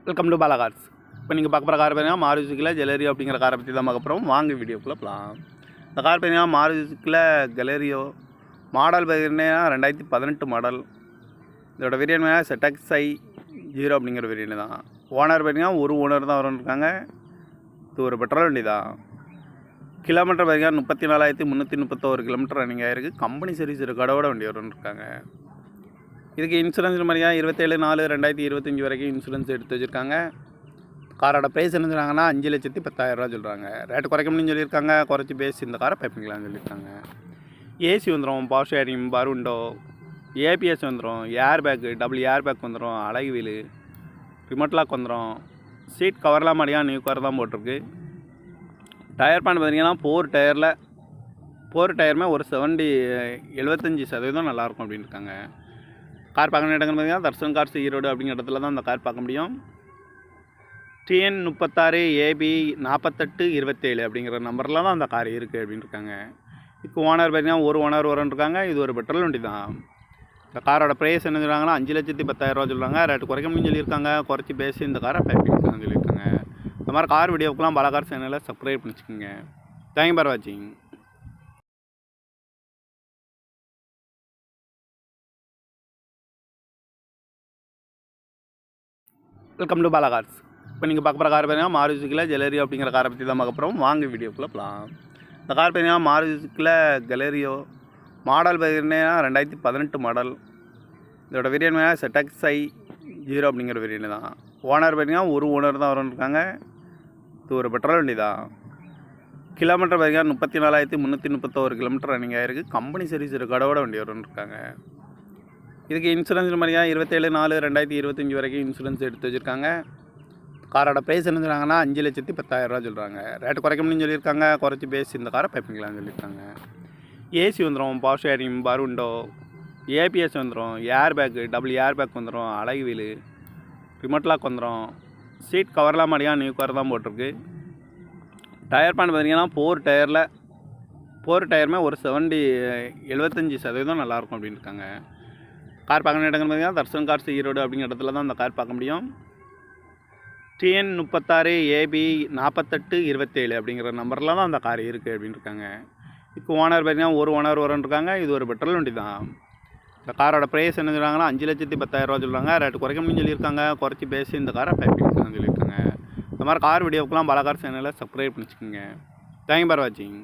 Welcome to Bala cars. இப்போ நீங்கள் பார்க்க போகிற கார் பார்த்தீங்கன்னா மாருதி சுசுக்கியில் ஜெலரியோ அப்படிங்கிற காரை பற்றி தான் பார்க்க போகிறோம். வாங்க வீடியோக்குள்ளே போகலாம். இந்த கார் பார்த்தீங்கன்னா மாருதி சுசுக்கியில் ஜெலரியோ மாடல் பார்த்தீங்கன்னா 2018 மாடல். இதோட வேரியன்ட் பார்த்தீங்கன்னா ZXi 0 அப்படிங்கிற வேரியன்ட் தான். ஓனர் பார்த்தீங்கன்னா ஒரு ஓனர் தான் வரணுருக்காங்க. இது ஒரு பெட்ரோல் வண்டி தான். கிலோமீட்டர் பார்த்தீங்கன்னா 34,331 கிலோமீட்டர் ரன்னிங் ஆகிருக்கு. கம்பெனி சர்வீஸ் ரெக்கார்டோட வண்டி வரணுருக்காங்க. இதுக்கு இன்சூரன்ஸ் மாதிரியாக 27/4/2025 வரைக்கும் இன்சூரன்ஸ் எடுத்து வச்சுருக்காங்க. காரோட ப்ரைஸ் என்ன சொல்கிறாங்கன்னா 5,10,000 சொல்கிறாங்க. ரேட்டு குறைக்க முடியும்னு சொல்லியிருக்காங்க. குறைச்சி பேசி இந்த காரை பைப்பிங்களான்னு சொல்லியிருக்காங்க. ஏசி வந்துடும், power steering, power window, ABS வந்துடும், air bag, double air bag வந்துடும், அழகு வீலு, ரிமோட் லாக் வந்துடும். சீட் கவர்லாம் மாதிரியாக நியூ கவர் தான் போட்டிருக்கு. டயர் பேண்ட் பார்த்தீங்கன்னா ஃபோர் டயருமே ஒரு 75% நல்லாயிருக்கும் அப்படின்னு இருக்காங்க. கார் பார்க்க இடங்கள் பார்த்தீங்கன்னா தர்சன் கார்ஸ் ஈரோடு அப்படிங்கிற இடத்துல தான் அந்த கார் பார்க்க முடியும். TN 36 AB 4827 அப்படிங்கிற நம்பரில் தான் அந்த கார் இருக்குது அப்படின்னு இருக்காங்க. இப்போ ஓனர் பார்த்தீங்கன்னா ஒரு ஓனர் வரன்ருக்காங்க. இது ஒரு பெட்ரோல் வண்டி தான். இந்த காரோட ப்ரைஸ் என்ன சொல்கிறாங்கன்னா 5,10,000 சொல்கிறாங்க. ரேட்டு குறைக்க முடியும்னு சொல்லியிருக்காங்க. குறைச்சி பேசி இந்த காரை பைப்பிங்கன்னு சொல்லியிருக்காங்க. இந்த மாதிரி கார் வீடியோக்கெலாம் பாலா கார் சேனலை சப்ஸ்கிரைப் பண்ணிச்சுக்கோங்க. தேங்க்யூ ஃபார் வாட்சிங். Welcome to Bala cars. இப்போ நீங்கள் பார்க்க போகிற கார் பார்த்தீங்கன்னா மாருதி சுசுக்கியில் ஜெலரியோ அப்படிங்கிற காரை பற்றி தான் பார்க்க போகிறோம். வாங்க வீடியோக்குள்ளே போகலாம். இந்த கார் பார்த்தீங்கன்னா மாருதி சுசுக்கியில் ஜெலரியோ மாடல் பார்த்தீங்கன்னா 2018 மாடல். இதோட வேரியன்ட் பார்த்தீங்கன்னா ZXi 0 அப்படிங்கிற வேரியன்ட் தான். ஓனர் பார்த்தீங்கன்னா ஒரு ஓனர் தான் வரணுருக்காங்க. இது ஒரு பெட்ரோல் வண்டி தான். கிலோமீட்டர் பார்த்தீங்கன்னா 34,331 கிலோமீட்டர் ரன்னிங் ஆகிருக்கு. கம்பெனி சர்வீஸ் ரெக்கார்டோட வண்டி வரணுருக்காங்க. இதுக்கு இன்சூரன்ஸ் மாதிரியாக 27/4/2025 வரைக்கும் இன்சூரன்ஸ் எடுத்து வச்சுருக்காங்க. காரோட ப்ரைஸ் என்ன சொல்கிறாங்கன்னா 5,10,000 சொல்கிறாங்க. ரேட்டு குறைக்க முடியும்னு சொல்லியிருக்காங்க. குறைச்சி பேசி இந்த காரை பைப்பிங்களான்னு சொல்லியிருக்காங்க. ஏசி வந்துடும், power steering, power window, ABS வந்துடும், air bag, double air bag வந்துடும், அழகு வீலு, ரிமோட் லாக் வந்துடும். சீட் கவர்லாம் மாதிரியாக நியூ கவர் தான் போட்டிருக்கு. டயர் பேண்ட் பார்த்தீங்கன்னா ஃபோர் டயருமே ஒரு 75% நல்லாயிருக்கும் அப்படின்னு இருக்காங்க. கார் பார்க்க இடங்கள் பார்த்தீங்கன்னா தர்சன் கார்ஸ் ஈரோடு அப்படிங்கிற இடத்துல தான் அந்த கார் பார்க்க முடியும். TN 36 AB 4827 அப்படிங்கிற நம்பரில் தான் அந்த கார் இருக்குது அப்படின்னு இருக்காங்க. இப்போ ஓனர் பார்த்தீங்கன்னா ஒரு ஓனர் வரன்ருக்காங்க. இது ஒரு பெட்ரோல் வண்டி தான். இந்த காரோட ப்ரைஸ் என்ன சொல்கிறாங்கன்னா 5,10,000 சொல்கிறாங்க. ரேட்டு குறைக்க முடியும்னு சொல்லியிருக்காங்க. குறைச்சி பேசி இந்த காரை பைப்பிங்கன்னு சொல்லியிருக்காங்க. இந்த மாதிரி கார் வீடியோக்கெலாம் பாலா கார் சேனலை சப்ஸ்கிரைப் பண்ணிச்சுக்கோங்க. தேங்க்யூ ஃபார் வாட்சிங்.